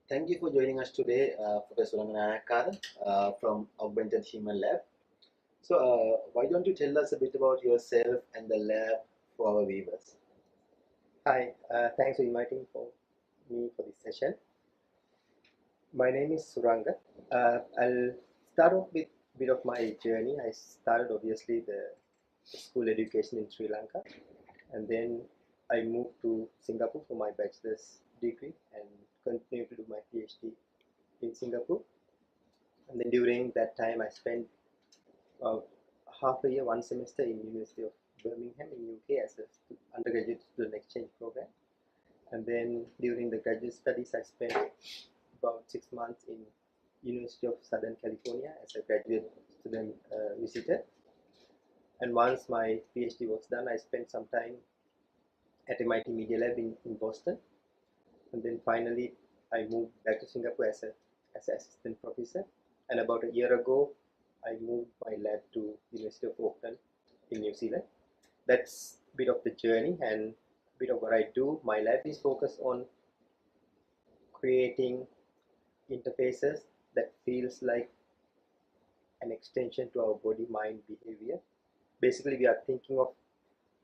Thank you for joining us today, Professor Sulanganakar from Augmented Human Lab. Why don't you tell us a bit about yourself and the lab for our viewers? Hi, thanks for inviting me for this session. My name is Suranga. I'll start off with a bit of my journey. I started obviously the school education in Sri Lanka, and then I moved to Singapore for my bachelor's degree and continued to do my PhD in Singapore. And then during that time, I spent about half a year, one semester in University of Birmingham in UK as an undergraduate student exchange program. And then during the graduate studies, I spent about 6 months in University of Southern California as a graduate student visitor. And once my PhD was done, I spent some time at MIT Media Lab in Boston. And then finally, I moved back to Singapore as an assistant professor. And about a year ago, I moved my lab to University of Auckland in New Zealand. That's a bit of the journey and a bit of what I do. My lab is focused on creating interfaces that feels like an extension to our body mind behavior. Basically, we are thinking of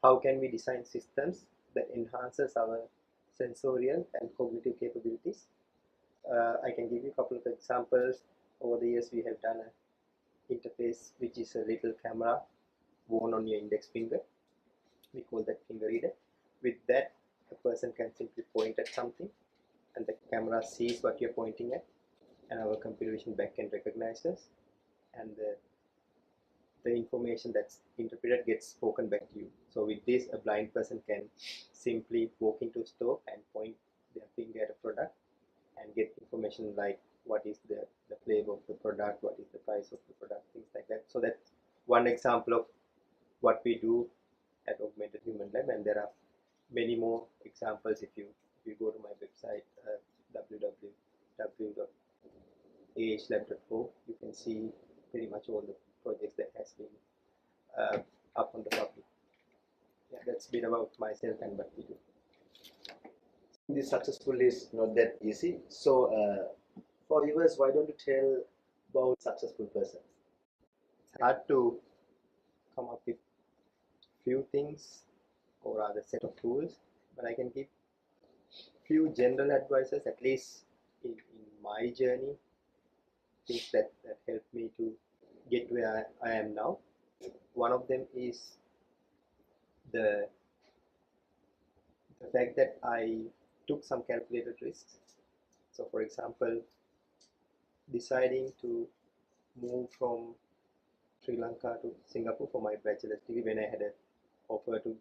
how can we design systems that enhances our sensorial and cognitive capabilities. I can give you a couple of examples. Over the years, we have done an interface which is a little camera worn on your index finger. We call that finger reader. With that, a person can simply point at something and the camera sees what you're pointing at, and our computer vision backend recognizes, and the information that's interpreted gets spoken back to you. So with this, a blind person can simply walk into a store and point their finger at a product and get information like what is the flavor of the product, what is the price of the product, things like that. So that's one example of what we do at Augmented Human Lab, and there are many more examples. If you go to my website, www.ahlab.org, you can see pretty much all the projects that has been up on the public. Yeah, that's a bit about myself and what we do. This successful is not that easy. For viewers, why don't you tell about successful person? It's hard to come up with few things or rather set of tools, but I can give few general advices, at least in my journey, things that helped me to get where I am now. One of them is the fact that I took some calculated risks. So for example, deciding to move from Sri Lanka to Singapore for my bachelor's degree when I had an offer to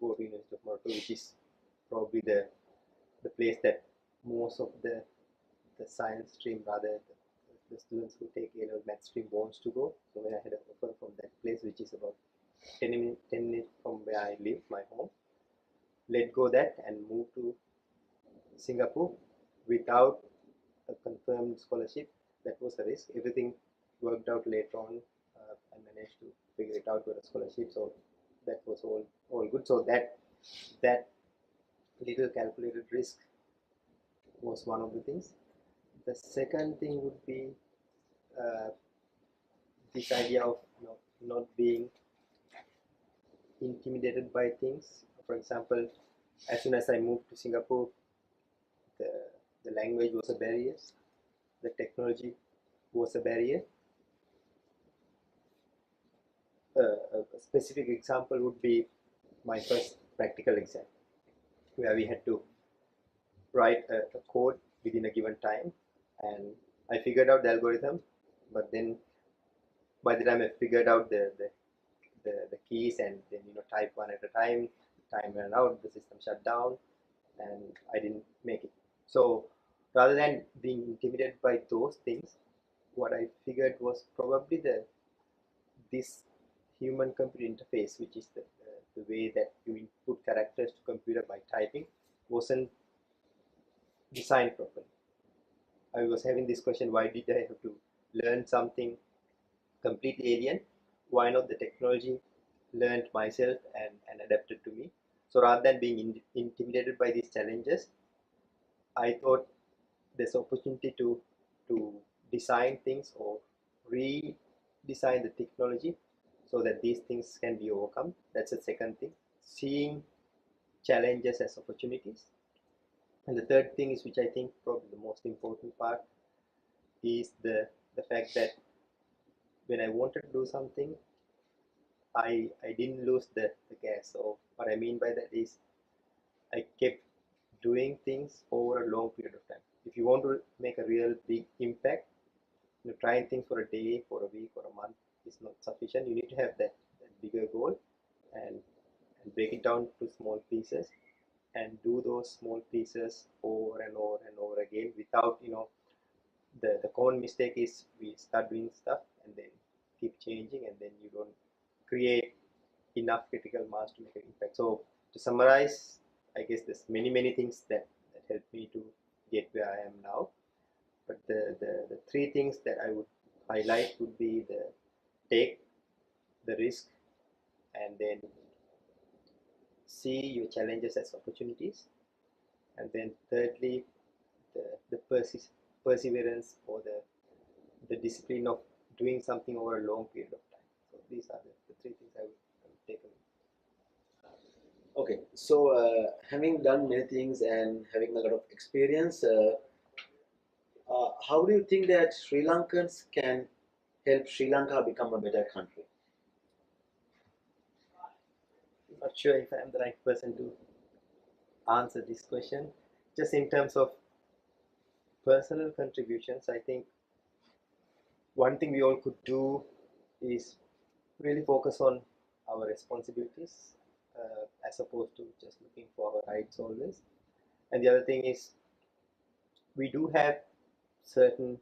go to University of Morocco, which is probably the place that most of the science stream, rather the students who take A-level math stream wants to go. So when I had an offer from that place, which is about 10 minutes from where I live, my home, let go that and move to Singapore without a confirmed scholarship. That was a risk. Everything worked out later on. I managed to figure it out with a scholarship, so that was all good. So that little calculated risk was one of the things. The second thing would be this idea of not being intimidated by things. For example, as soon as I moved to Singapore, the, the language was a barrier, the technology was a barrier. A specific example would be my first practical exam, where we had to write a code within a given time, and I figured out the algorithm, but then by the time I figured out the keys and then type one at a time, time ran out, the system shut down, and I didn't make it. So rather than being intimidated by those things, what I figured was probably this human computer interface, which is the way that you input characters to computer by typing, wasn't designed properly. I was having this question, why did I have to learn something completely alien? Why not the technology learned myself and adapted to me? So rather than being intimidated by these challenges, I thought there's opportunity to design things or redesign the technology so that these things can be overcome. That's the second thing. Seeing challenges as opportunities. And the third thing is, which I think probably the most important part, is the fact that when I wanted to do something, I didn't lose the gas. So what I mean by that is I kept doing things over a long period of time. If you want to make a real big impact, trying things for a day, for a week, or a month is not sufficient. You need to have that bigger goal and break it down to small pieces and do those small pieces over and over and over again without, the common mistake is we start doing stuff and then keep changing and then you don't create enough critical mass to make an impact. So to summarize, I guess there's many things that helped me to get where I am now. But the three things that I would highlight would be the take the risk and then see your challenges as opportunities, and then thirdly the perseverance or the discipline of doing something over a long period of time. So these are the three things I would take away. Okay, so having done many things and having a lot of experience, how do you think that Sri Lankans can help Sri Lanka become a better country? I'm not sure if I'm the right person to answer this question. Just in terms of personal contributions, I think one thing we all could do is really focus on our responsibilities as opposed to just looking for our rights always. And the other thing is we do have certain,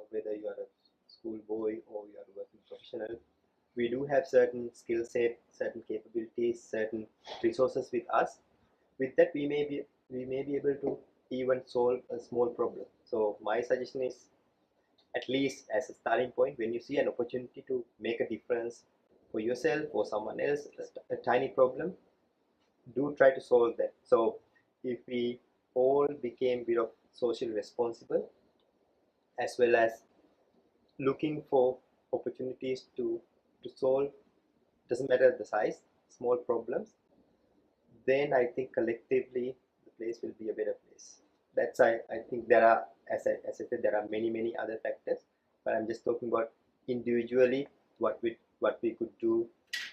whether you are a schoolboy or you are a working professional, we do have certain skill set, certain capabilities, certain resources with us. With that, we may be able to even solve a small problem. So my suggestion is, at least as a starting point, when you see an opportunity to make a difference for yourself or someone else, a tiny problem, do try to solve that. So if we all became a bit of socially responsible, as well as looking for opportunities to solve, doesn't matter the size, small problems, then I think collectively the place will be a better place. I think there are, as I said, there are many other factors, but I'm just talking about individually what we could do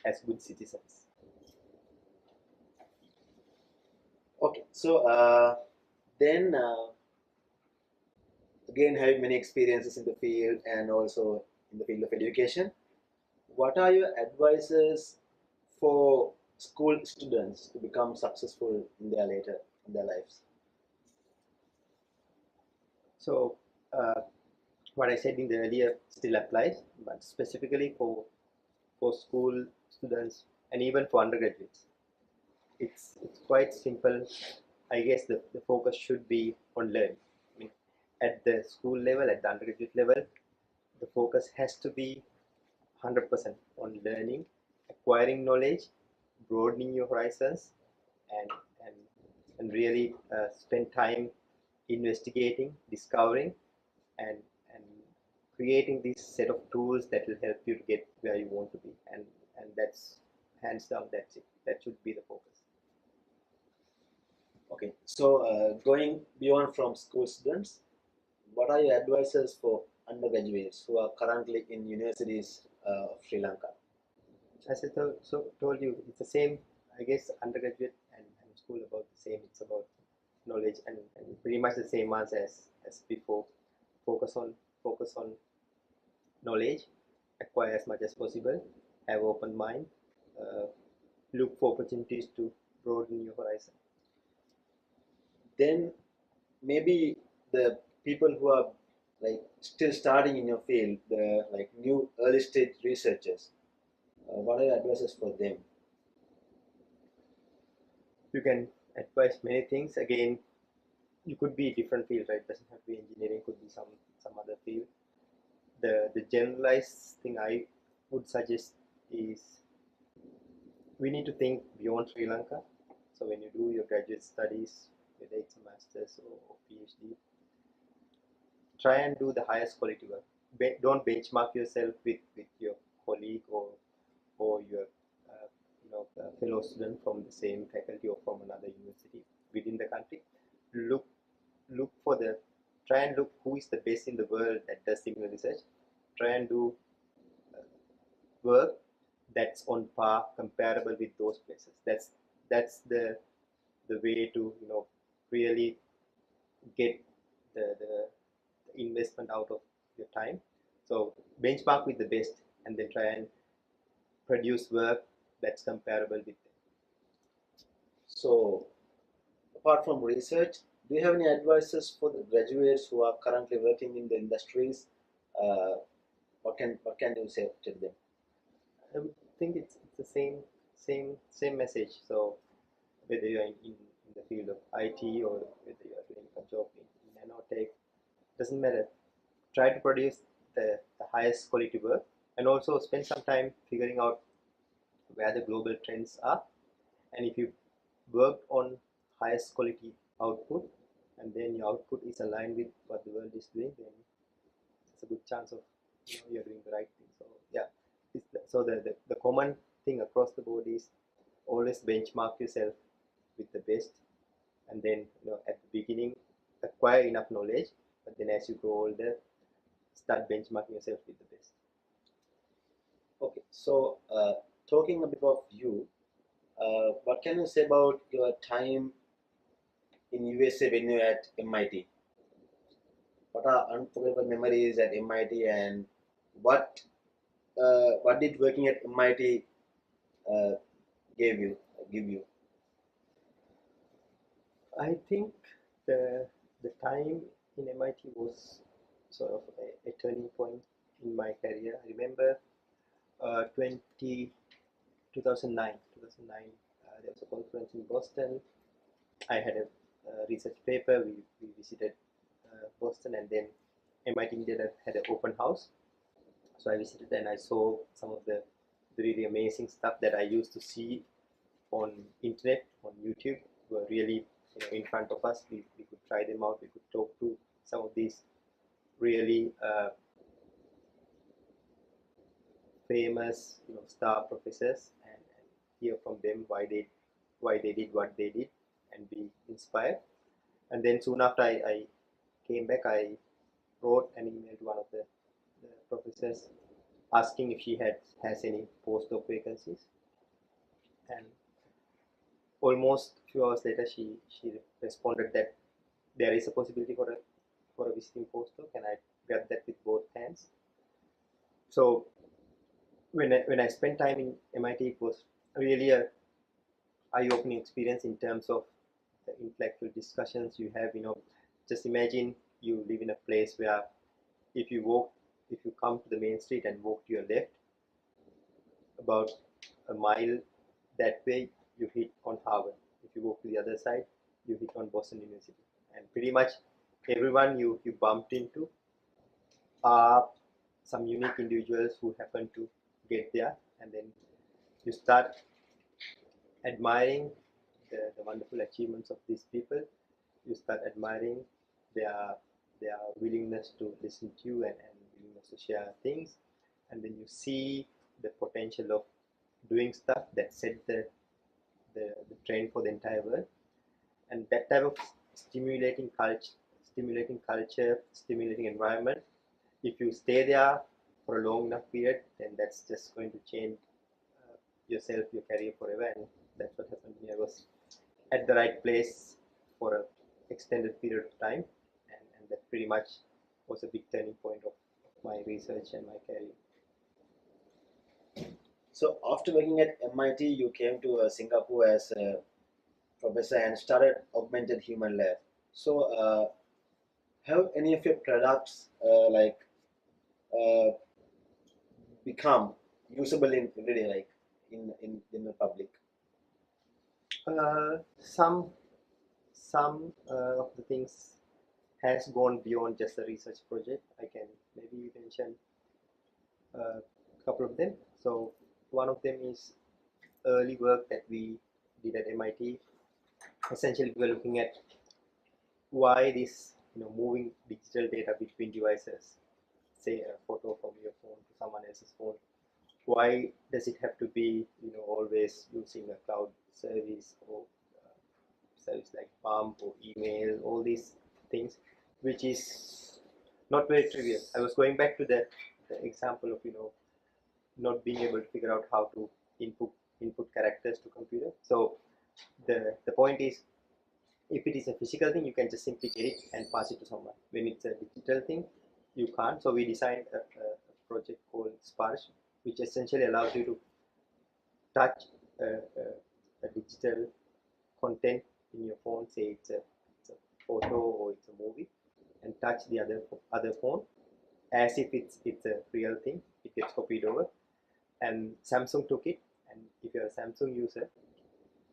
as good citizens. Okay, so then again, having many experiences in the field and also in the field of education, what are your advices for school students to become successful in their later in their lives? So what I said in the earlier still applies, but specifically for school students and even for undergraduates, it's quite simple. I guess the focus should be on learning. I mean, at the school level, at the undergraduate level, the focus has to be 100% on learning, acquiring knowledge, broadening your horizons, and and and really spend time investigating, discovering, and and creating this set of tools that will help you to get where you want to be. And that's hands down. That's it. That should be the focus. Okay, so going beyond from school students, what are your advices for undergraduates who are currently in universities of Sri Lanka? As I told you, it's the same. I guess undergraduate and school about the same. It's about knowledge and pretty much the same as before. Focus on knowledge, acquire as much as possible, have open mind, uh, look for opportunities to broaden your horizon. Then maybe the people who are like still starting in your field, the like new early stage researchers, what are your advices for them? You can advise many things. Again, you could be different field, right? Doesn't have to be engineering, could be some other field. The generalized thing I would suggest is we need to think beyond Sri Lanka. So when you do your graduate studies, whether it's a master's or PhD, try and do the highest quality work. Don't benchmark yourself with your colleague or your fellow student from the same faculty or from another university within the country. Look look for the Try and look who is the best in the world that does similar research. Try and do work that's on par, comparable with those places. That's the way to really get the investment out of your time. So benchmark with the best, and then try and produce work that's comparable with them. So, apart from research, do you have any advices for the graduates who are currently working in the industries? Uh, what can you say to them? I would think it's the same message. So whether you're in the field of IT or whether you're doing a job in nanotech, doesn't matter. Try to produce the highest quality work, and also spend some time figuring out where the global trends are. And if you work on highest quality output, and then your output is aligned with what the world is doing, then it's a good chance of you're doing the right thing. So yeah, so the common thing across the board is always benchmark yourself with the best, and then at the beginning acquire enough knowledge, but then as you grow older, start benchmarking yourself with the best. Okay, so talking a bit of you, what can you say about your time in USA when you were at MIT? What are unforgettable memories at MIT, and what what did working at MIT uh, gave you give you? I think the time in MIT was sort of a turning point in my career. I remember 2009, there was a conference in Boston. I had a research paper. We visited Boston, and then MIT had an open house. So I visited and I saw some of the really amazing stuff that I used to see on internet, on YouTube, were really in front of us. We could try them out. We could talk to some of these really famous star professors, and hear from them why they did what they did, and be inspired. And then soon after I came back, I wrote an email to one of the professors asking if she has any postdoc vacancies. And almost a few hours later, she responded that there is a possibility for a visiting postdoc, and I grabbed that with both hands. So when I spent time in MIT, it was really a eye-opening experience in terms of the intellectual discussions you have. Just imagine you live in a place where if you come to the main street and walk to your left, about a mile that way, you hit on Harvard. If you walk to the other side, you hit on Boston University. And pretty much everyone you bumped into are some unique individuals who happen to get there. And then you start admiring the wonderful achievements of these people. You start admiring their willingness to listen to you, and willingness to share things. And then you see the potential of doing stuff that set the trend for the entire world. And that type of stimulating culture, stimulating environment, if you stay there for a long enough period, then that's just going to change yourself, your career forever. And that's what happened to me. I was at the right place for an extended period of time, and that pretty much was a big turning point of my research and my career. So after working at MIT, you came to Singapore as a professor and started augmented human lab. So have any of your products uh, become usable in everyday, like in the public? Some of the things has gone beyond just a research project. I can maybe mention a couple of them. So one of them is early work that we did at MIT. Essentially, we were looking at why this moving digital data between devices, say a photo from your phone to someone else's phone. Why does it have to be always using a cloud service or service like Pump or email, all these things, which is not very trivial. I was going back to the example of not being able to figure out how to input characters to computer. So the point is, if it is a physical thing, you can just simply get it and pass it to someone. When it's a digital thing, you can't. So we designed a project called Sparsh, which essentially allows you to touch a digital content in your phone. Say it's a photo or it's a movie, and touch the other phone as if it's a real thing. It gets copied over, and Samsung took it. And if you're a Samsung user,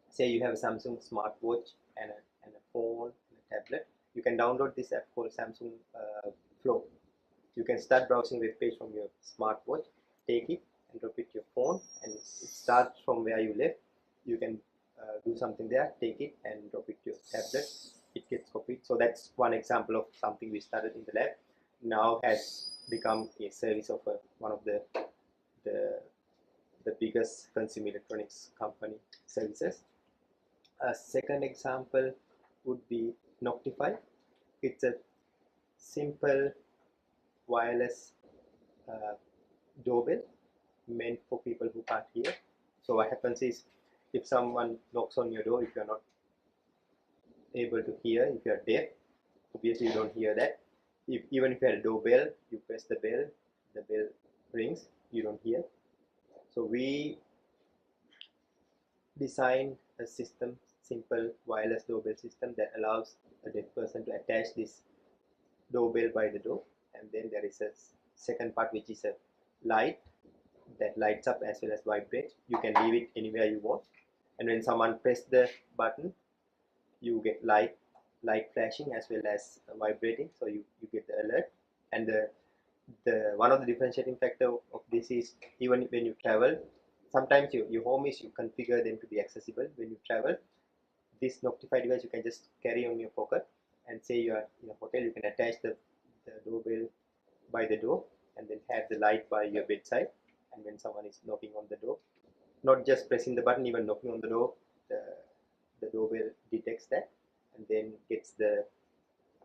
say you have a Samsung smartwatch and a phone and a tablet, you can download this app called Samsung Flow. You can start browsing web page from your smartwatch, take it and drop it to your phone, and it starts from where you left. You can do something there, take it and drop it to your tablet. It gets copied. So that's one example of something we started in the lab. Now has become a service of one of the biggest consumer electronics company services. A second example would be Noctify. It's a simple wireless doorbell meant for people who can't hear. So what happens is, if someone knocks on your door, if you're not able to hear, if you're deaf, obviously you don't hear that. Even if you had a doorbell, you press the bell rings, you don't hear. So we designed a system, simple wireless doorbell system, that allows a deaf person to attach this doorbell by the door, and then there is a second part which is a light that lights up as well as vibrates. You can leave it anywhere you want, and when someone presses the button, you get light flashing as well as vibrating, so you get the alert. And the one of the differentiating factor of this is, even when you travel, sometimes your home is, you configure them to be accessible. When you travel, this Noctify device you can just carry on your pocket, and say you are in a hotel, you can attach the doorbell by the door and then have the light by your bedside, and when someone is knocking on the door, not just pressing the button, even knocking on the door, the doorbell detects that and then gets the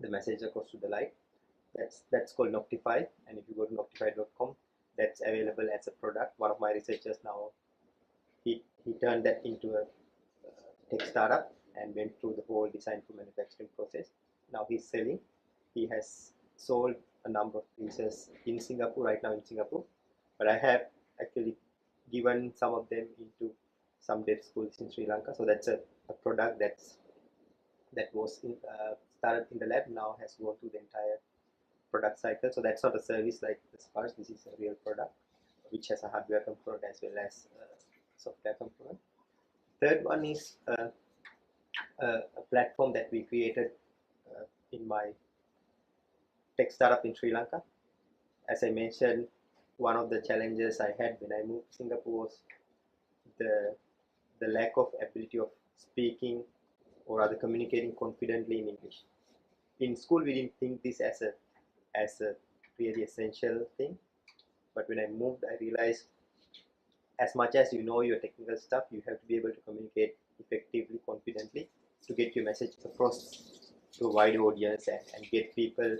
message across to the light. That's called Noctify, and if you go to noctify.com, that's available as a product. One of my researchers now, he turned that into a tech startup and went through the whole design to manufacturing process. Now he's selling. He has sold a number of pieces in Singapore, right now in Singapore, but I have actually given some of them into some deaf schools in Sri Lanka. So that's a product that was started in the lab, now has gone through the entire product cycle. So that's not a service like the Sparsh. This is a real product which has a hardware component as well as a software component. Third one is a platform that we created in my tech startup in Sri Lanka. As I mentioned, one of the challenges I had when I moved to Singapore was the lack of ability of speaking or rather communicating confidently in English. In school, we didn't think this as a really essential thing, but when I moved, I realized, as much as you know your technical stuff, you have to be able to communicate effectively, confidently, to get your message across to a wide audience and get people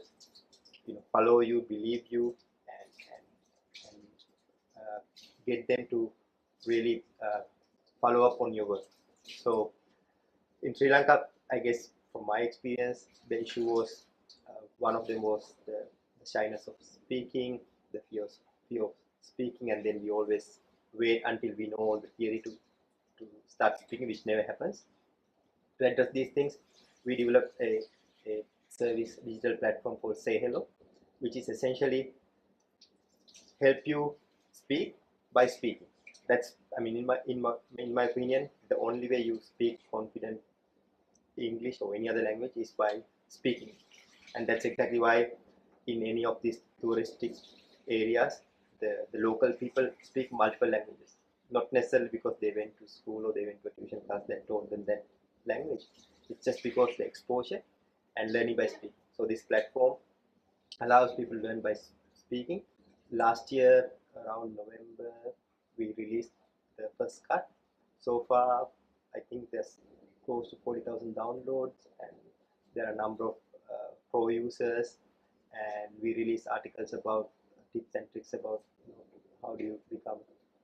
follow you, believe you, and get them to really follow up on your work. So in Sri Lanka, I guess from my experience, the issue was one of them was the shyness of speaking, the fear of speaking, and then we always wait until we know all the theory to start speaking, which never happens. To address these things, we developed a service digital platform called Say Hello, which is essentially help you speak by speaking. That's, I mean, in my opinion, the only way you speak confident English or any other language is by speaking, and that's exactly why in any of these touristic areas, the local people speak multiple languages. Not necessarily because they went to school or they went to a tuition class that taught them that language. It's just because the exposure and learning by speaking. So this platform allows people to learn by speaking. Last year, around November, we released the first cut. So far, I think there's close to 40,000 downloads, and there are a number of pro users, and we release articles about tips and tricks about how do you become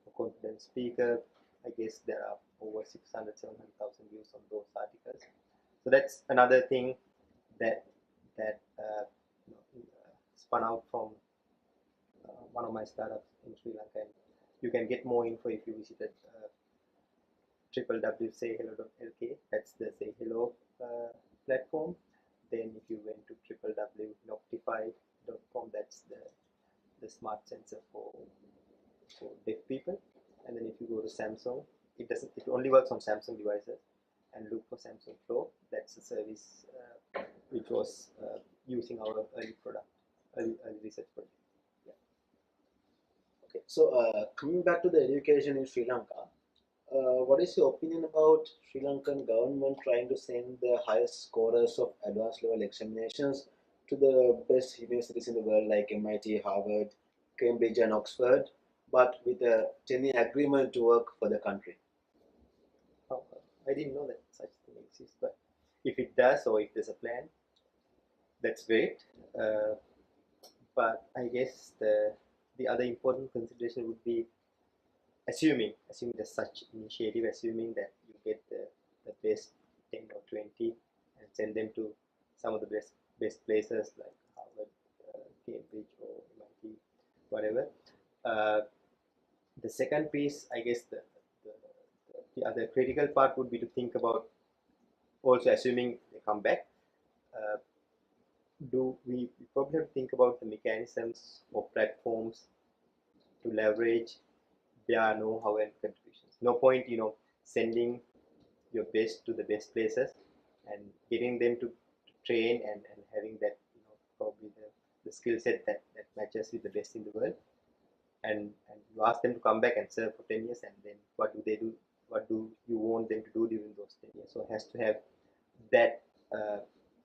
a confident speaker. I guess there are over 600, 700,000 views on those articles. So that's another thing that spun out from one of my startups in Sri Lanka. And you can get more info if you visited www.sayhello.lk. That's the Say Hello platform. Then if you went to www.noctify.com, that's the smart sensor for deaf people. And then if you go to Samsung, it only works on Samsung devices, and look for Samsung Flow. That's a service which was using our early research project. Okay, so coming back to the education in Sri Lanka, what is your opinion about Sri Lankan government trying to send the highest scorers of advanced level examinations to the best universities in the world like MIT, Harvard, Cambridge and Oxford, but with a 10-year agreement to work for the country? Oh, I didn't know that such thing exists, but if it does, or if there's a plan, that's great. But I guess the other important consideration would be assuming there's such initiative, assuming that you get the best 10 or 20 and send them to some of the best places like Harvard, Cambridge or MIT, whatever. The second piece, I guess the other critical part would be to think about, also assuming they come back, do we probably have to think about the mechanisms or platforms to leverage their know-how and contributions. No point, sending your best to the best places and getting them to train and having that, probably the skill set that matches with the best in the world. And you ask them to come back and serve for 10 years, and then what do they do? What do you want them to do during those 10 years? So it has to have that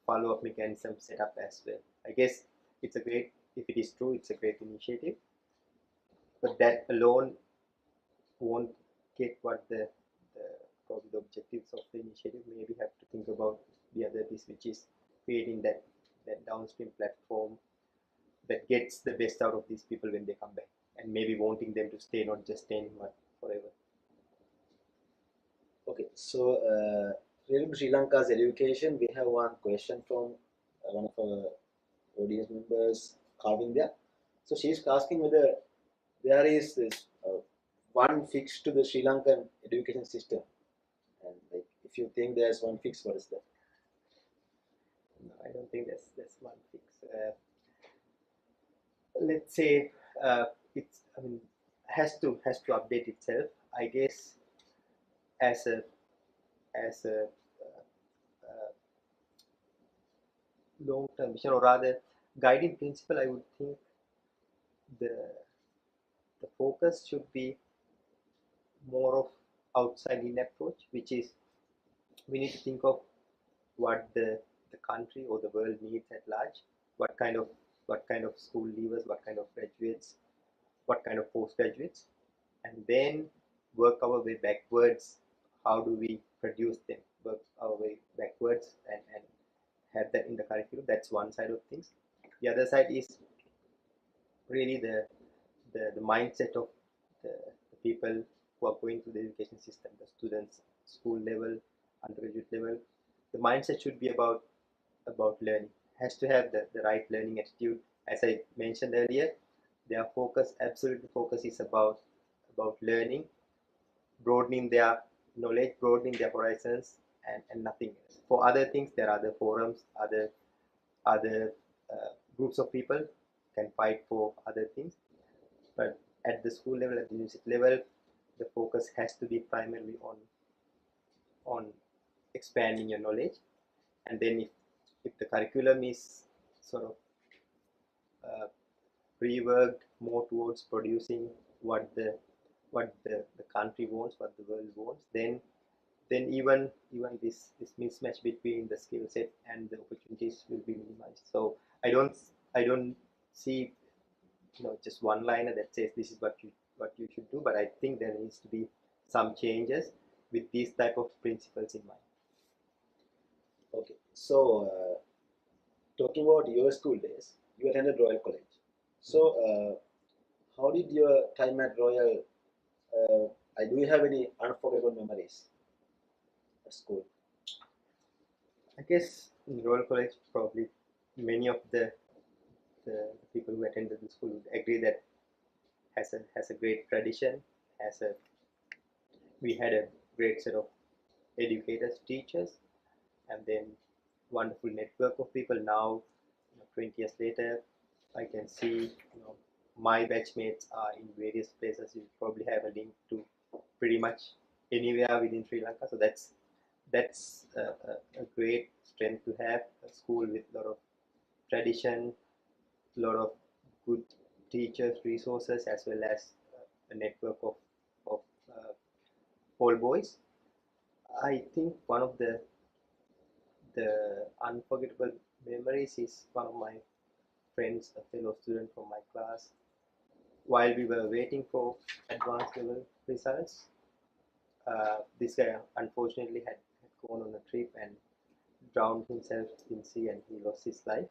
follow-up mechanism set up as well. I guess if it is true, it's a great initiative, but that alone won't get what probably the objectives of the initiative. Maybe have to think about the other piece, which is creating that downstream platform that gets the best out of these people when they come back, and maybe wanting them to stay, not just 10 but forever. Okay, so related to Sri Lanka's education, we have one question from one of our audience members, Kavindya. So she's asking whether there is this one fix to the Sri Lankan education system, and like if you think there's one fix, what is that? No, I don't think that's one fix. Let's say it's has to update itself. I guess as a long-term vision, or rather guiding principle, I would think the focus should be more of outside-in approach, which is we need to think of what the country or the world needs at large, what kind of school leavers, what kind of graduates, what kind of postgraduates, and then work our way backwards. How do we produce them? Work our way backwards and have that in the curriculum. That's one side of things. The other side is really the mindset of the people who are going through the education system, the students, school level, undergraduate level. The mindset should be about learning. Has to have the right learning attitude. As I mentioned earlier, their focus is about learning, broadening their knowledge, broadening their horizons, and nothing else. For other things, there are other forums, other groups of people can fight for other things. But at the school level, at the university level, the focus has to be primarily on expanding your knowledge. And then if the curriculum is sort of reworked more towards producing what the country wants, what the world wants, then then even this mismatch between the skill set and the opportunities will be minimized. So I don't see just one liner that says this is what you should do, but I think there needs to be some changes with these type of principles in mind. Okay, so talking about your school days, you attended Royal College. So, how did your time at Royal? Do you have any unforgettable memories at school? I guess in Royal College, probably many of the people who attended the school would agree that has a great tradition, has a we had a great set of educators, teachers, and then wonderful network of people. Now, 20 years later, I can see my batchmates are in various places. You probably have a link to pretty much anywhere within Sri Lanka. So that's a great strength to have, a school with a lot of tradition, a lot of good teachers, resources, as well as a network of all boys. I think one of the unforgettable memories is one of my friends, a fellow student from my class. While we were waiting for advanced level results, this guy unfortunately had gone on a trip and drowned himself in sea, and he lost his life.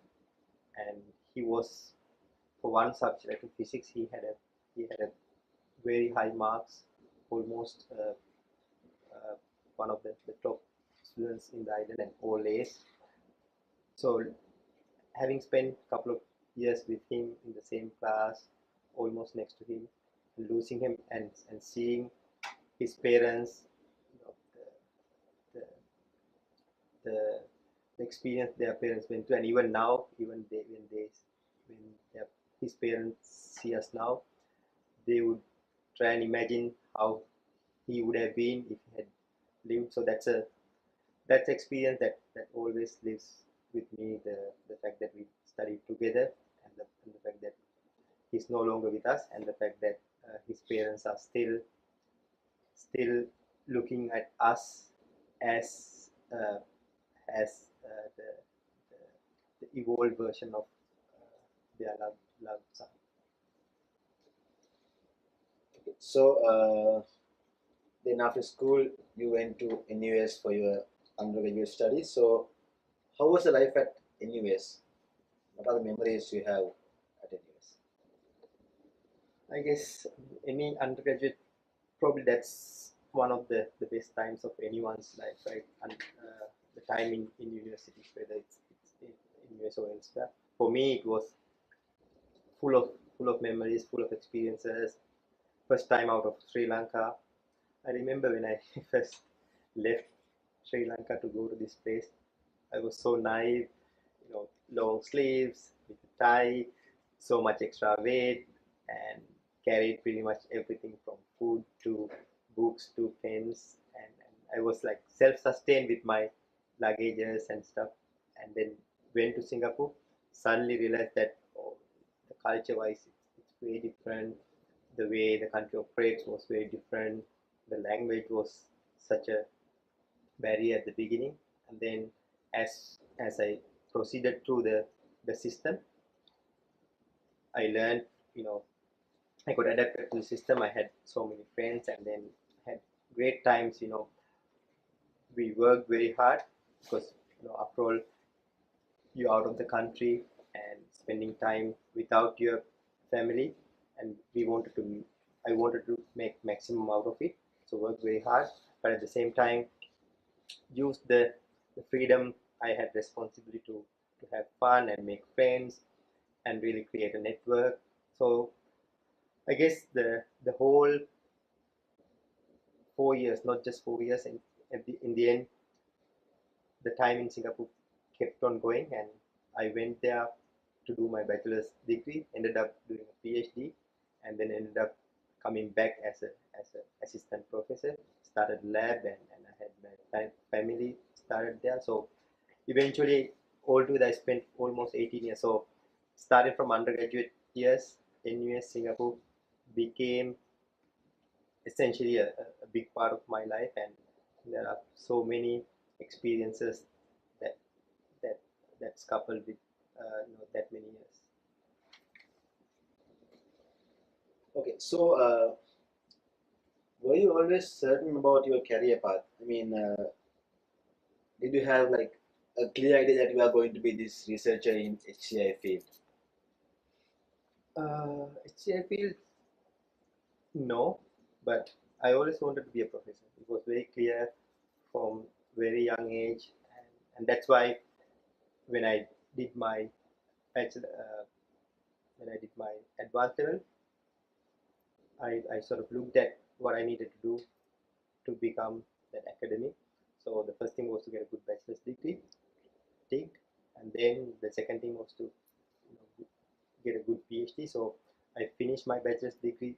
And he was, for one subject, I think physics, he had a very high marks, almost one of the top students in the island, and all A's. So having spent a couple of years with him in the same class, almost next to him, losing him and seeing his parents, you know, the, the, the experience their parents went through, and even now, even when their, his parents see us now, they would try and imagine how he would have been if he had lived. So that's experience that always lives with me. The fact that we studied together, and the fact that he's no longer with us, and the fact that his parents are still looking at us as the evolved version of their loved son. Okay. So, then after school, you went to NUS for your undergraduate studies. So, how was the life at NUS? What are the memories you have at NUS? I guess any undergraduate, probably that's one of the best times of anyone's life, right? And the time in university, whether it's in US or elsewhere. For me, it was full of memories, full of experiences. First time out of Sri Lanka. I remember when I first left Sri Lanka to go to this place. I was so naive, long sleeves with a tie, so much extra weight, and carried pretty much everything from food to books to pens. And I was like self-sustained with my luggages and stuff. And then went to Singapore, suddenly realized that the culture-wise, it's very different. The way the country operates was very different. The language was such a barrier at the beginning, and then as I proceeded through the system, I learned, you know, I got adapted to the system. I had so many friends, and then had great times. We worked very hard because after all, you're out of the country and spending time without your family, and I wanted to make maximum out of it. So work very hard, but at the same time use the freedom I had responsibility to have fun and make friends and really create a network. So I guess the whole 4 years, not just 4 years, and in the end, the time in Singapore kept on going, and I went there to do my bachelor's degree, ended up doing a PhD, and then ended up coming back as a assistant professor. Started lab, and I had my family started there. So eventually, altogether, I spent almost 18 years. So started from undergraduate years in US, Singapore, became essentially a big part of my life, and There are so many experiences that that that's coupled with that many years. Okay, so were you always certain about your career path? I mean, did you have like a clear idea that you are going to be this researcher in HCI field? Actually, I feel no, but I always wanted to be a professor. It was very clear from very young age, and that's why when I did my bachelor, when I did my advanced level, I sort of looked at what I needed to do to become that academic. So the first thing was to get a good bachelor's degree, take, and then the second thing was to get a good PhD. So I finished my bachelor's degree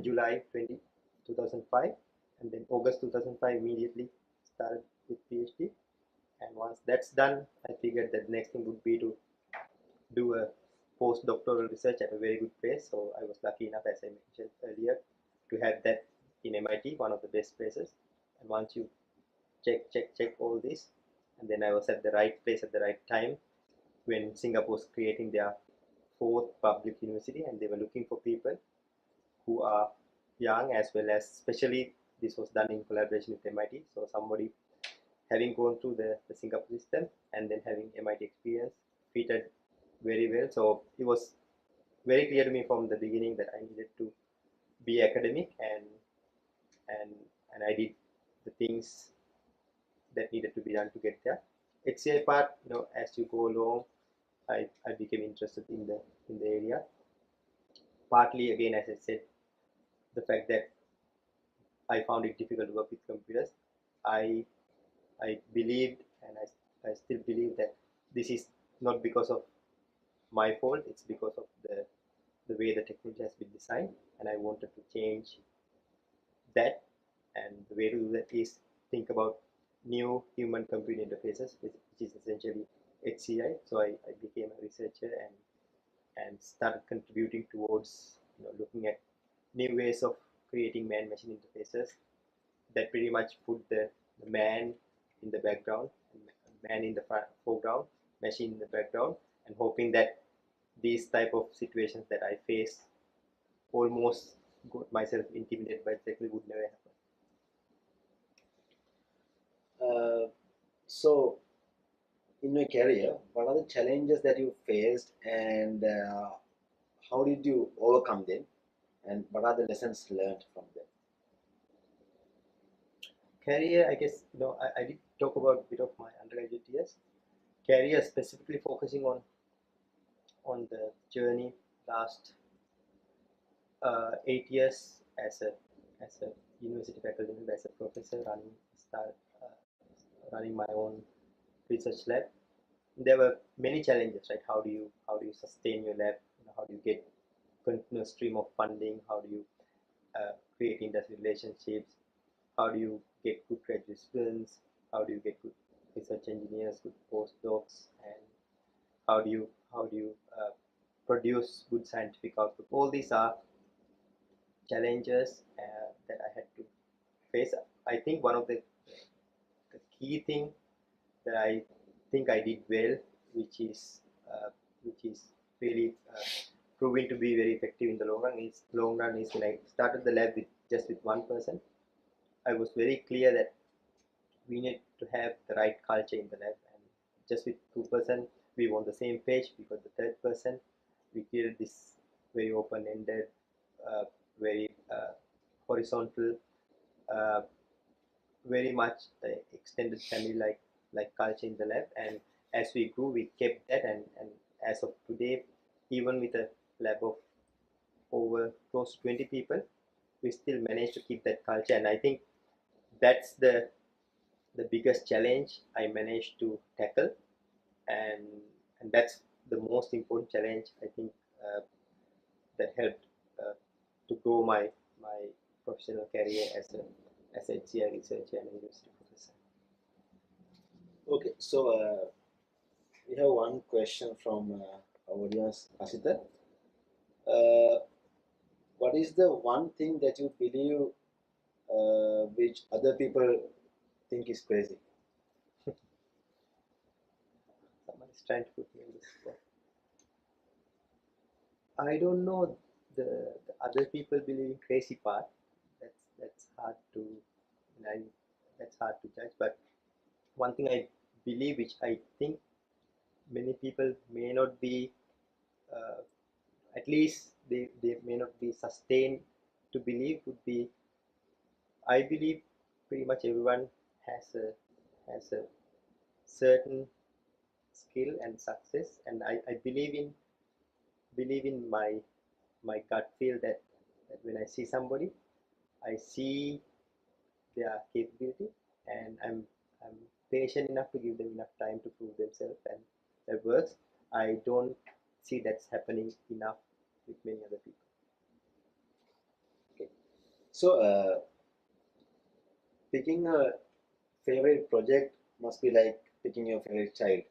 July 2005, and then August 2005 immediately started with PhD. And once that's done, I figured that the next thing would be to do a postdoctoral research at a very good place. So I was lucky enough, as I mentioned earlier, to have that in MIT, one of the best places. And once you check all this, and then I was at the right place at the right time when Singapore was creating their fourth public university, and they were looking for people who are young, as well as, especially this was done in collaboration with MIT. So somebody having gone through the Singapore system and then having MIT experience fitted very well. So it was very clear to me from the beginning that I needed to be academic, and and I did the things that needed to be done to get there. HCI part, as you go along, I became interested in the area. Partly again, as I said, the fact that I found it difficult to work with computers. I I believed, and I still believe that this is not because of my fault. It's because of the way the technology has been designed, and I wanted to change that. And the way to do that is think about new human computer interfaces, which is essentially HCI. So I became a researcher and started contributing towards looking at new ways of creating man-machine interfaces that pretty much put the man in the background, man in the foreground, machine in the background, and hoping that these type of situations that I face almost got myself intimidated by exactly would never happen. So, in your career, what are the challenges that you faced, and how did you overcome them, and what are the lessons learned from them? Career, I guess, I did talk about a bit of my undergraduate years. Career specifically focusing on the journey last 8 years as a university faculty member, as a professor, running my own research lab. There were many challenges, right? How do you sustain your lab? How do you get continuous stream of funding? How do you create industry relationships? How do you get good graduate students? How do you get good research engineers, good postdocs, and how do you produce good scientific output? All these are challenges that I had to face. I think one of the key thing that I think I did well, which is uh, which is really proving to be very effective in the long run is when I started the lab with just with one person. I was very clear that we need to have the right culture in the lab, and just with two-person we were on the same page. Because the third person, we created this very open-ended, very horizontal, uh, very much extended family like culture in the lab. And as we grew, we kept that, and as of today, even with a lab of over close to 20 people, we still manage to keep that culture. And I think that's the biggest challenge I managed to tackle, and that's the most important challenge I think that helped to grow my professional career as a HCI researcher and a university professor. Okay, so we have one question from our audience, Asita. Uh, what is the one thing that you believe which other people think is crazy? Someone is trying to put me on this spot. I don't know the other people believe in crazy part. That's hard to, I, that's hard to judge. But one thing I believe, which I think many people may not be, at least they may not be sustained to believe, would be, I believe pretty much everyone has a certain skill and success, and I believe in my gut feel that when I see somebody, I see their capability, and I'm patient enough to give them enough time to prove themselves, and that works. I don't see that's happening enough with many other people. Okay. So, picking a favorite project must be like picking your favorite child.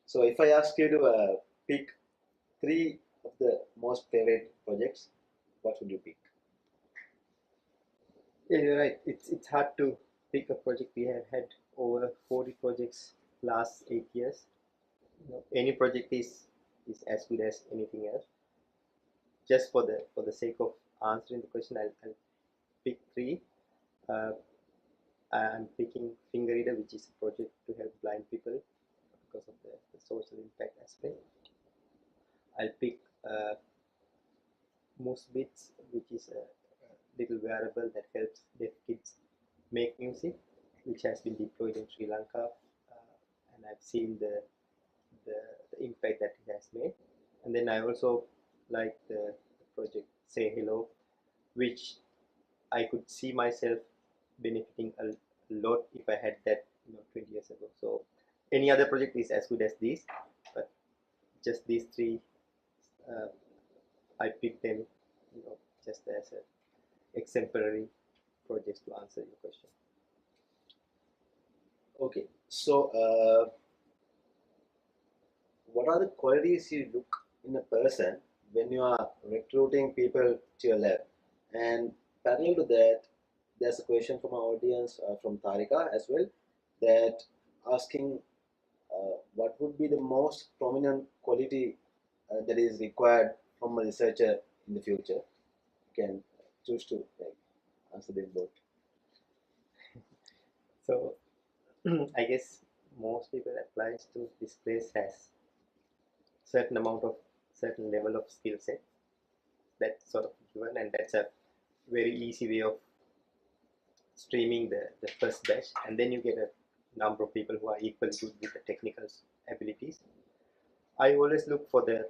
So, if I ask you to pick three of the most favorite projects, what would you pick? Yeah, you're right. It's hard to pick a project. We have had over 40 projects last 8 years. Any project is as good as anything else. Just for the sake of answering the question, I'll pick three. Uh, I'm picking Finger Reader, which is a project to help blind people because of the social impact aspect. I'll pick Bits, which is a little wearable that helps deaf kids make music, which has been deployed in Sri Lanka, and I've seen the, the impact that it has made. And then I also like the project Say Hello, which I could see myself benefiting a lot if I had that 20 years ago. So any other project is as good as these, but just these three, uh, I picked them, just as a exemplary projects to answer your question. Okay. So, what are the qualities you look in a person when you are recruiting people to your lab? And parallel to that, there's a question from our audience from Tarika as well, that asking what would be the most prominent quality that is required from a researcher in the future. You can choose to like answer this both. So I guess most people applies to this place has certain amount of certain level of skill set that's sort of given, and that's a very easy way of streaming the first batch, and then you get a number of people who are equally good with the technical abilities. I always look for the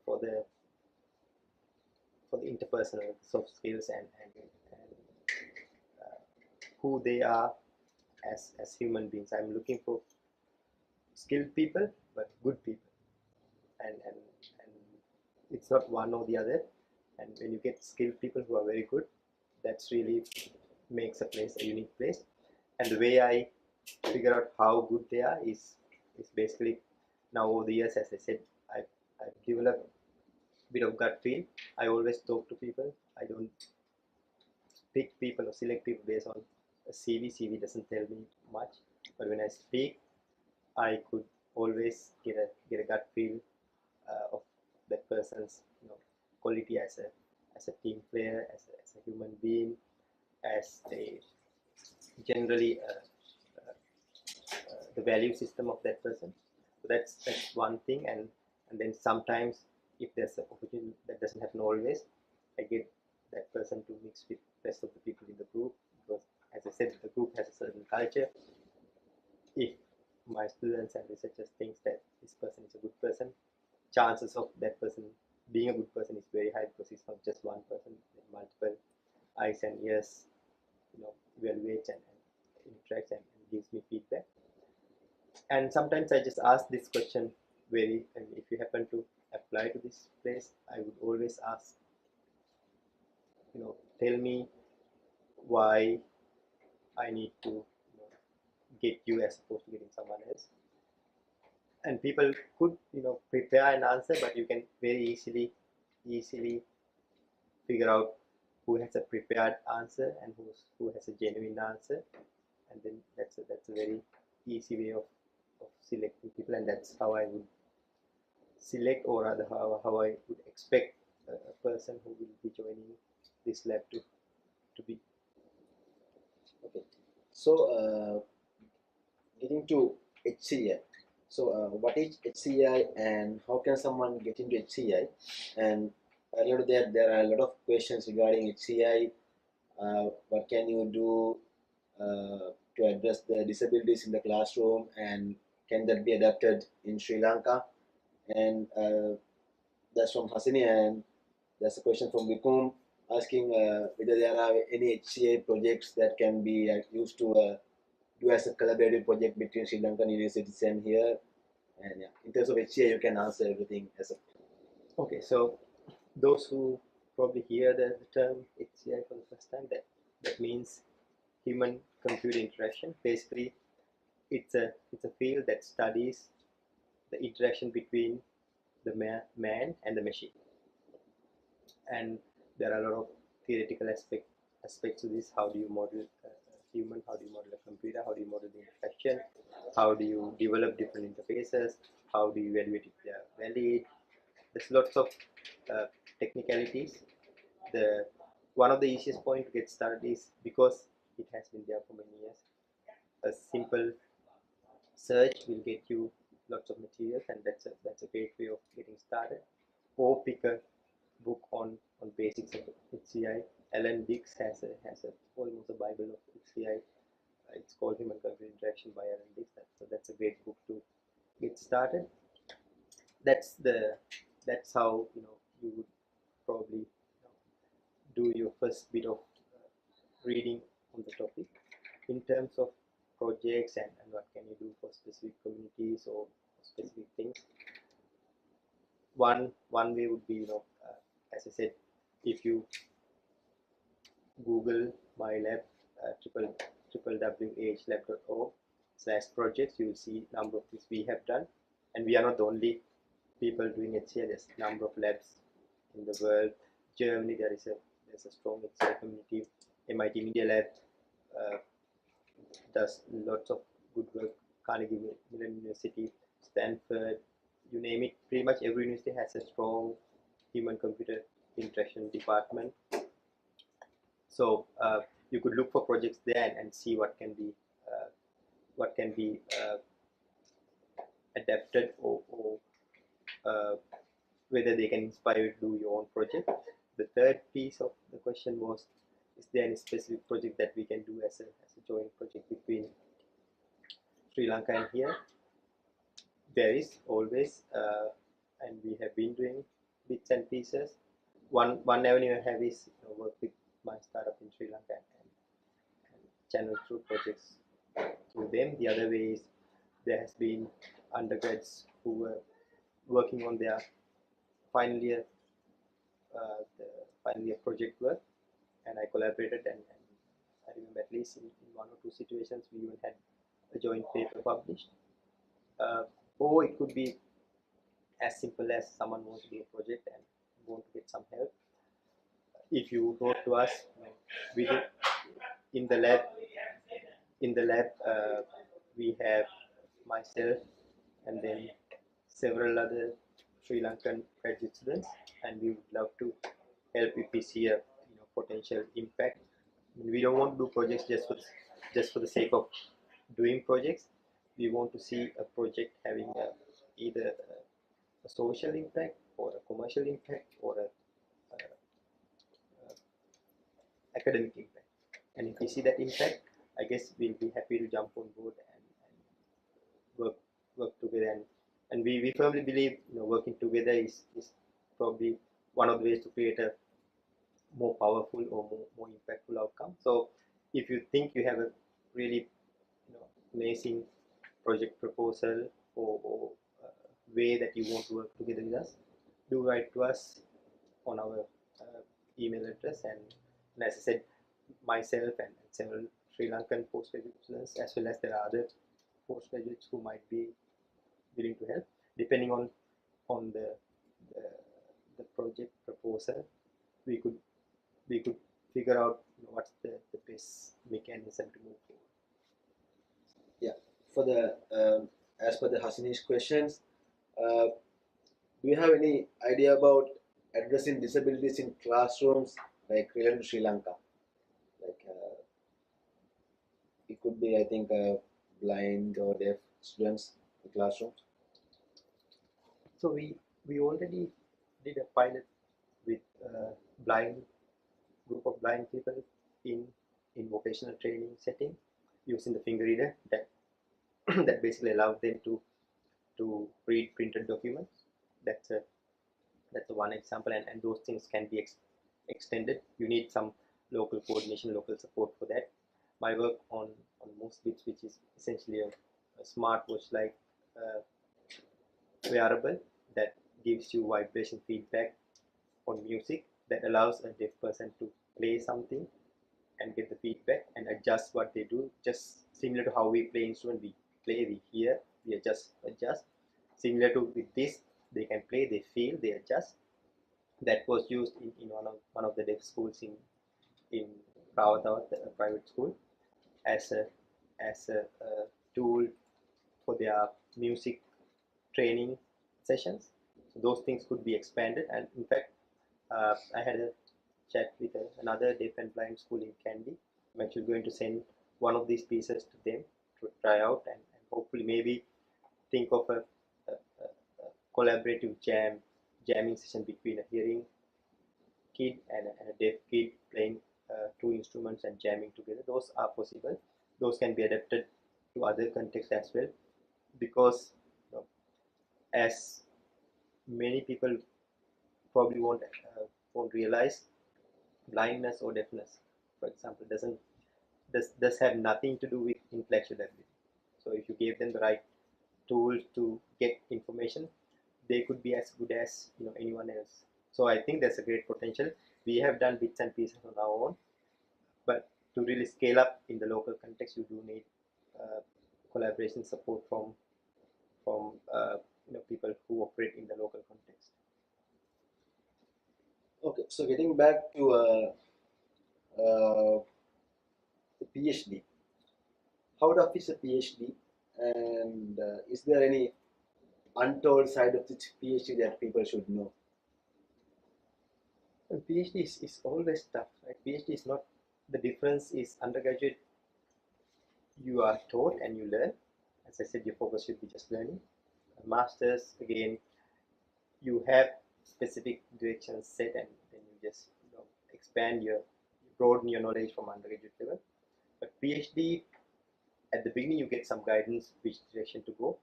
for the interpersonal soft skills and who they are as human beings. I'm looking for skilled people, but good people, and it's not one or the other. And when you get skilled people who are very good, that's really makes a place a unique place. And the way I figure out how good they are is basically, now over the years, as I said, I've developed a bit of gut feel. I always talk to people. I don't pick people or select people based on a CV. CV doesn't tell me much, but when I speak, I could always get a gut feel of that person's quality as a team player, as a human being, as a generally the value system of that person. So that's one thing, and then sometimes if there's an opportunity, that doesn't happen always, I get that person to mix with rest of the people in the group, because as I said, the group has a certain culture. If my students and researchers think that this person is a good person, chances of that person being a good person is very high, because it's not just one person, multiple eyes and ears, evaluates and interacts and gives me feedback. And sometimes I just ask this question and if you happen to apply to this place, I would always ask, tell me why I need to get you as opposed to getting someone else. And people could prepare an answer, but you can very easily figure out who has a prepared answer and who has a genuine answer. and then that's a very easy way of selecting people, and that's how I would select, or rather how I would expect a person who will be joining this lab to be. Okay. So, getting to HCI. So, what is HCI and how can someone get into HCI? And earlier to that, there are a lot of questions regarding HCI. What can you do to address the disabilities in the classroom, and can that be adapted in Sri Lanka? And that's from Hasini, and there's a question from Vikum asking whether there are any HCI projects that can be used to do as a collaborative project between Sri Lankan universities and here. And yeah, in terms of HCI, you can answer everything as a. Okay, so those who probably hear the term HCI for the first time, that means human computer interaction. Basically, it's a field that studies the interaction between the man and the machine, and there are a lot of theoretical aspects to this. How do you model a human? How do you model a computer? How do you model the interaction? How do you develop different interfaces? How do you evaluate if they are valid? There's lots of technicalities. The one of the easiest point to get started is, because it has been there for many years, a simple search will get you lots of materials, and that's a great way of getting started. Or pick a book on basics of HCI. Alan Dix has a almost a Bible of HCI. It's called Human Computer Interaction by Alan Dix. So that's a great book to get started. That's how you would probably do your first bit of reading on the topic. In terms of projects and what can you do for specific communities or specific things, one way would be, as I said, if you Google my lab, www.ahlab.org/projects, you will see number of things we have done, and we are not the only people doing HCI. There's a number of labs in the world. Germany, there's a strong HCI community. MIT Media Lab does lots of good work. Carnegie Mellon University, Stanford, you name it. Pretty much every university has a strong human-computer interaction department. So you could look for projects there and see what can be adapted, or whether they can inspire you to do your own project. The third piece of the question was, is there any specific project that we can do as a joint project between Sri Lanka and here? There is always, and we have been doing bits and pieces. One avenue I have is work with my startup in Sri Lanka and channel through projects through them. The other way is, there has been undergrads who were working on their final year project work, and I collaborated, and I remember at least in one or two situations we even had a joint paper published. Or it could be as simple as someone wants to do a project and want to get some help. If you wrote to us, we do in the lab. We have myself and then several other Sri Lankan graduate students, and we would love to help if we see a potential impact. I mean, we don't want to do projects just for the sake of doing projects. We want to see a project having either a social impact or a commercial impact or a academic impact. And if we see that impact, I guess we'll be happy to jump on board and work together. And we firmly believe working together is probably one of the ways to create a more powerful or more impactful outcome. So if you think you have a really amazing project proposal or way that you want to work together with us, do write to us on our email address. And as I said, myself and several Sri Lankan postgraduate students, as well as there are other postgraduates who might be willing to help, depending on the project proposal. We could figure out what's the best mechanism to move forward. Yeah. For the as per the Hasini's questions, uh, do you have any idea about addressing disabilities in classrooms, like related to Sri Lanka? Like it could be, I think, blind or deaf students in classrooms. So we already did a pilot with blind group of blind people in vocational training setting using the finger reader that that basically allowed them to read printed documents. That's a that's a one example, and those things can be extended. You need some local coordination, local support for that. My work on Moosebits, which is essentially a smartwatch like uh, wearable that gives you vibration feedback on music, that allows a deaf person to play something and get the feedback and adjust what they do, just similar to how we play instrument. We play, we hear, we adjust. Similar to with this, they can play, they feel, they adjust. That was used in one of the deaf schools in Rawatawat, a private school, as a tool for their music training sessions. So those things could be expanded, and in fact, I had a chat with another deaf and blind school in Kandy. I'm actually going to send one of these pieces to them to try out, and hopefully maybe think of a collaborative jamming session between a hearing kid and a deaf kid playing two instruments and jamming together. Those are possible. Those can be adapted to other contexts as well, because you know, as many people probably won't realize, blindness or deafness, for example, does have nothing to do with intellectual ability. So if you gave them the right tools to get information, they could be as good as anyone else. So I think there's a great potential. We have done bits and pieces on our own, but to really scale up in the local context, you do need uh, collaboration support from people who operate in the local context. Okay, so getting back to the PhD, how tough is a PhD, and is there any untold side of the PhD that people should know? And PhD is always tough. Right? PhD is not, the difference is undergraduate you are taught and you learn. As I said, your focus should be just learning. Masters, again, you have specific directions set, and then you just expand broaden your knowledge from undergraduate level. But PhD, at the beginning, you get some guidance which direction to go.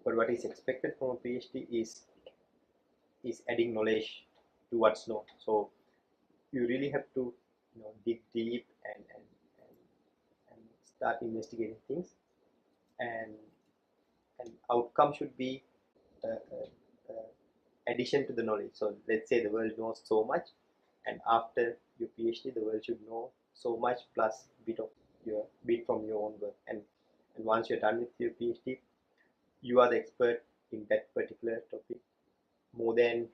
But what is expected from a PhD is adding knowledge to what's known. So you really have to dig deep and start investigating things, and outcome should be uh, uh, uh, addition to the knowledge. So let's say the world knows so much, and after your PhD, the world should know so much plus bit from your own work. And once you're done with your PhD, you are the expert in that particular topic more than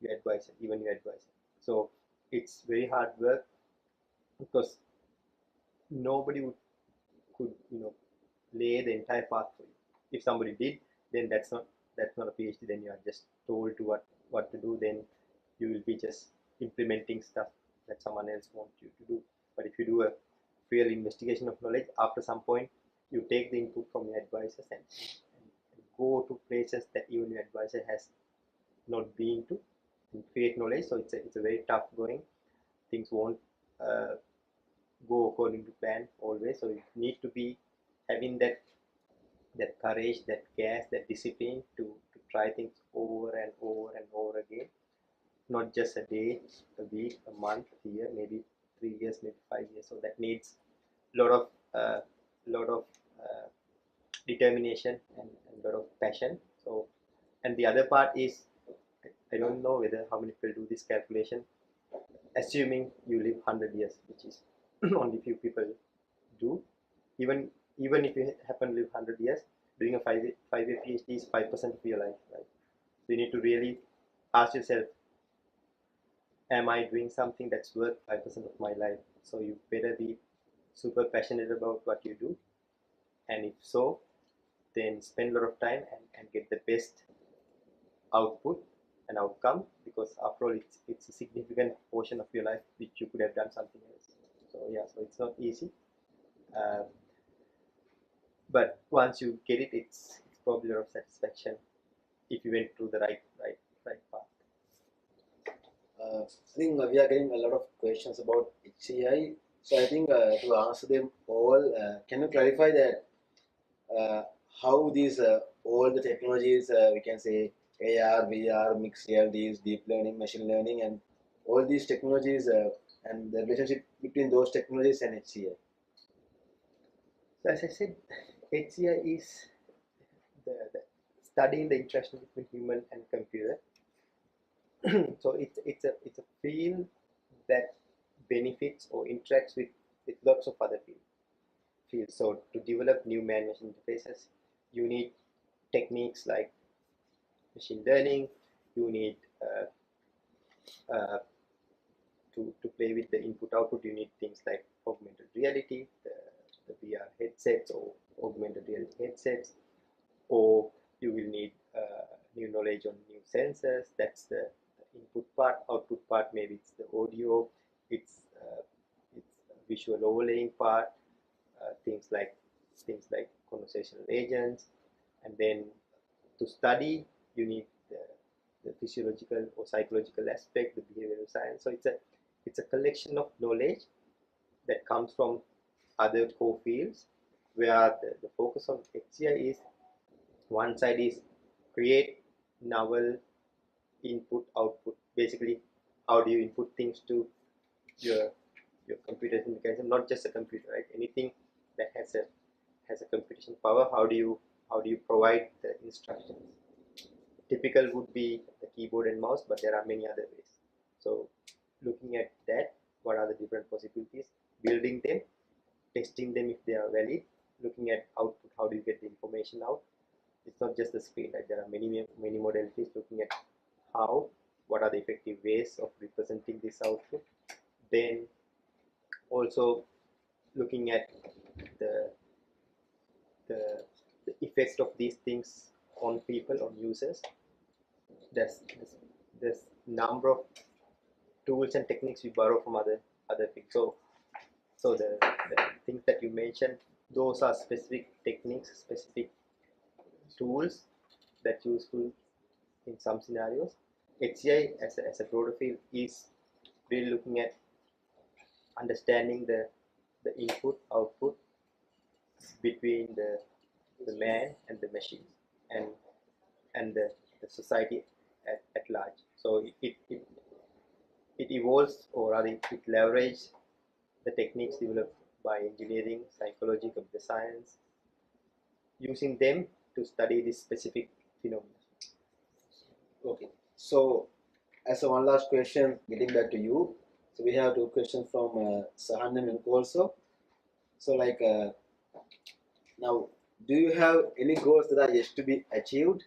your advisor, even your advisor. So it's very hard work, because nobody could lay the entire path for you. If somebody did, then that's not a PhD. Then you are just told to what to do. Then you will be just implementing stuff that someone else wants you to do. But if you do a real investigation of knowledge, after some point, you take the input from your advisors and go to places that even your advisor has not been to, and create knowledge. So it's a very tough going. Things won't uh, go according to plan always. So you need to be having that courage, that gas, that discipline to try things over and over and over again. Not just a day, a week, a month, a year, maybe 3 years, maybe 5 years. So that needs a lot of uh, determination and a lot of passion. So, and the other part is, I don't know whether how many people do this calculation. Assuming you live 100 years, which is only few people do, even even if you happen to live 100 years, doing a five year PhD is 5% of your life, right? So you need to really ask yourself, am I doing something that's worth 5% of my life? So you better be super passionate about what you do, and if so, then spend a lot of time and get the best output and outcome, because after all it's a significant portion of your life which you could have done something else. So yeah, so it's not easy, uh, but once you get it, it's probably a lot of satisfaction if you went through the right path. I think we are getting a lot of questions about HCI. So I think to answer them all, can you clarify that uh, how these all the technologies we can say AR, VR, mixed realities, deep learning, machine learning, and all these technologies and the relationship between those technologies and HCI. So as I said, HCI is the studying the interaction between human and computer. So it's a field that benefits or interacts with lots of other fields. So to develop new man-machine interfaces, you need techniques like machine learning. You need uh, to play with the input-output. You need things like augmented reality, the VR headsets or augmented reality headsets, or you will need new knowledge on new sensors. That's the input part. Output part, maybe it's the audio, it's visual overlaying part, things like conversational agents. And then to study, you need the physiological or psychological aspect, the behavioral science. So it's a collection of knowledge that comes from other core fields, where the focus of HCI is, one side is create novel input output. Basically, how do you input things to your computer mechanism? Not just a computer, right? Anything that has a computation power. How do you provide the instructions? Typical would be the keyboard and mouse, but there are many other ways. So looking at that, what are the different possibilities? Building them, testing them if they are valid. Looking at output, how do you get the information out? It's not just the screen, right? There are many modalities. Looking at what are the effective ways of representing this output. Then also looking at the the, the effect of these things on people, on users. There's number of tools and techniques we borrow from other things. So the things that you mentioned, those are specific techniques, specific tools that's useful in some scenarios. HCI as a broader field is really looking at understanding the input output between the man and the machine, and the society at large. So it evolves, or rather it leverages the techniques developed by engineering, psychology, computer science, using them to study this specific phenomena. Okay. So as a one last question, getting back to you. So we have two questions from Sahan and Minko also. So like now, do you have any goals that are yet to be achieved,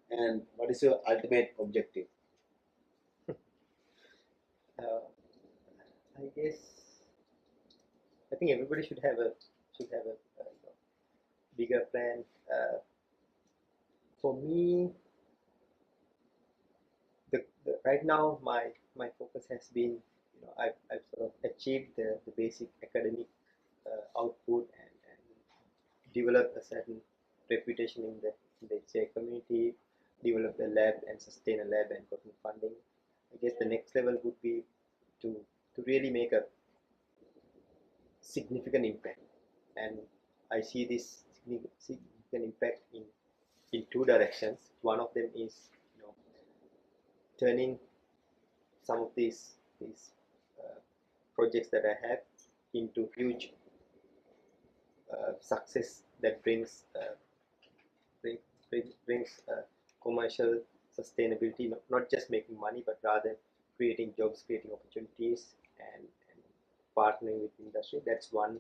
and what is your ultimate objective? Uh, I guess I think everybody should have a bigger plan. For me, right now my focus has been, I've sort of achieved the basic academic output, and developed a certain reputation in the HCI community, developed a lab and sustain a lab and gotten funding. I guess the next level would be to really make a significant impact, and I see this significant impact in two directions. One of them is, turning some of these uh, projects that I have into huge success that brings commercial sustainability, not just making money, but rather creating jobs, creating opportunities, and partnering with industry. That's one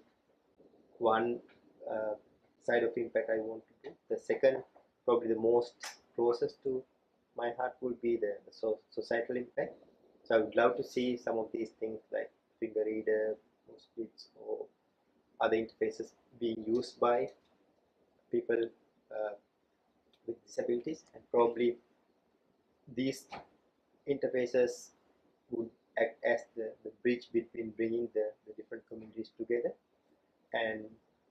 side of impact I want to do. The second, probably the most closest to my heart, would be the societal impact. So I would love to see some of these things like finger reader, or splits, or other interfaces being used by people with disabilities, and probably these interfaces would act as the bridge between bringing the different communities together, and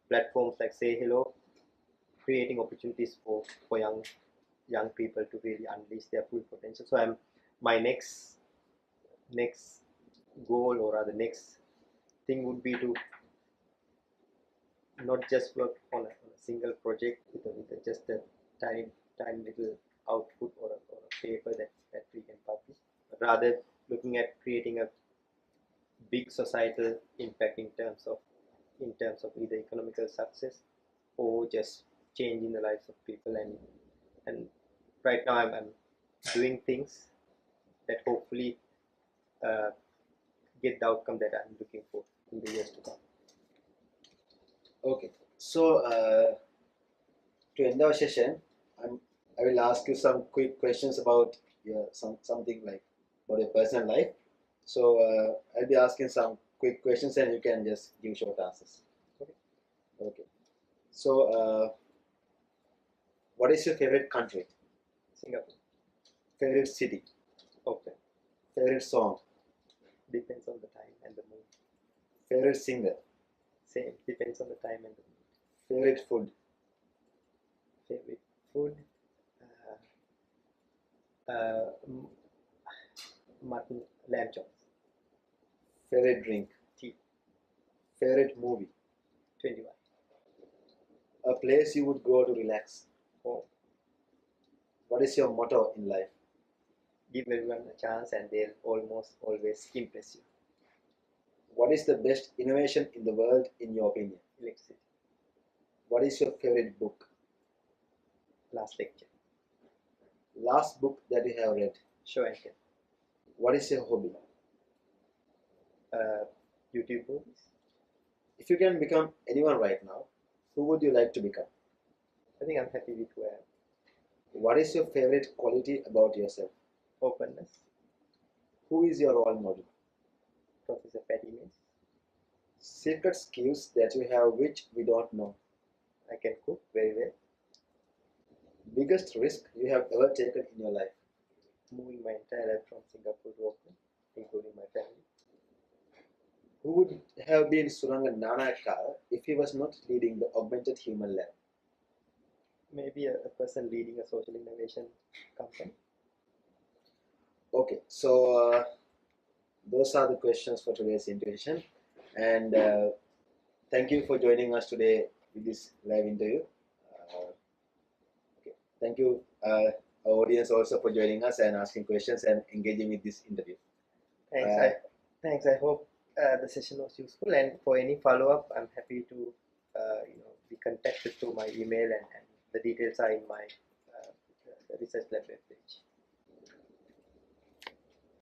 platforms like Say Hello creating opportunities for young people to really unleash their full potential. So my next goal, or rather next thing, would be to not just work on a single project with just a tiny little output, or a paper that we can publish, but rather looking at creating a big societal impact in terms of either economical success or just changing the lives of people. And right now I'm doing things that hopefully uh, get the outcome that I'm looking for in the years to come. Okay, so to end our session, I will ask you some quick questions about something like about your personal life. So I'll be asking some quick questions, and you can just give short answers. Okay. Okay. So what is your favorite country? Singapore. Favorite city? Okay. Favorite song? Depends on the time and the mood. Favorite singer? Same, depends on the time and the mood. Favorite food? Favorite food, mutton, lamb chops. Favorite drink? Tea. Favorite movie? 21. A place you would go to relax? Home. What is your motto in life? Give everyone a chance and they'll almost always impress you. What is the best innovation in the world in your opinion? Electricity. What is your favorite book? Last lecture. Last book that you have read? Show and tell. What is your hobby? YouTube movies. If you can become anyone right now, who would you like to become? I think I'm happy with who I am. What is your favorite quality about yourself? Openness. Who is your role model? Professor Patty Mills. Secret skills that you have which we don't know. I can cook very well. Biggest risk you have ever taken in your life. Moving my entire life from Singapore to Auckland, including my family. Who would have been Suranga Nanakar if he was not leading the augmented human lab? Maybe a person leading a social innovation company. Okay, so those are the questions for today's interview, and thank you for joining us today with this live interview. Okay, thank you, our audience, also for joining us and asking questions and engaging with this interview. Thanks. I hope the session was useful, and for any follow-up, I'm happy to be contacted through my email, and the details are in my research lab webpage.